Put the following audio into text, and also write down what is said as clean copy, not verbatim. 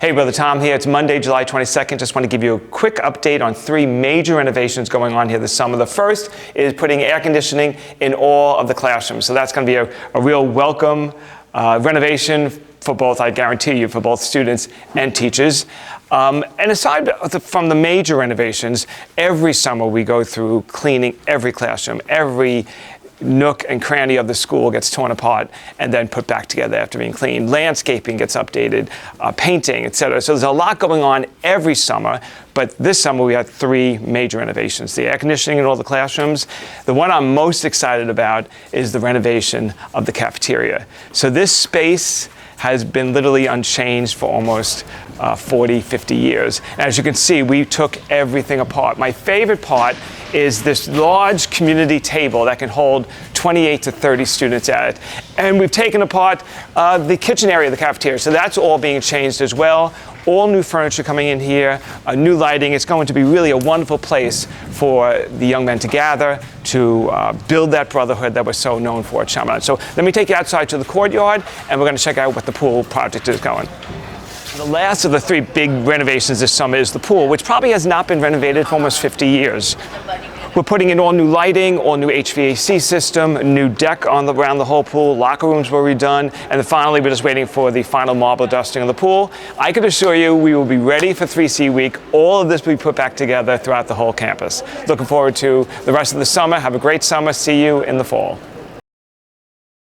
Hey, Brother Tom here. It's Monday, July 22nd. Just want to give you a quick update on 3 major renovations going on here this summer. The first is putting air conditioning in all of the classrooms. So that's going to be a real welcome renovation for both, I guarantee you, for both students and teachers. And aside from the major renovations, every summer we go through cleaning every classroom. Every nook and cranny of the school gets torn apart and then put back together after being cleaned. Landscaping gets updated, painting, etc. So there's a lot going on every summer, but this summer we had 3 major renovations. The air conditioning in all the classrooms. The one I'm most excited about is the renovation of the cafeteria. So this space has been literally unchanged for almost 40, 50 years. And as you can see, we took everything apart. My favorite part is this large community table that can hold 28 to 30 students at it. And we've taken apart the kitchen area of the cafeteria. So that's all being changed as well. All new furniture coming in here, new lighting. It's going to be really a wonderful place for the young men to gather, to build that brotherhood that we're so known for at Chaminade. So let me take you outside to the courtyard, and we're going to check out what the pool project is going. The last of the 3 big renovations this summer is the pool, which probably has not been renovated for almost 50 years. We're putting in all new lighting, all new HVAC system, a new deck around the whole pool, locker rooms were redone, and then finally we're just waiting for the final marble dusting of the pool. I can assure you we will be ready for 3C week. All of this will be put back together throughout the whole campus. Looking forward to the rest of the summer. Have a great summer. See you in the fall.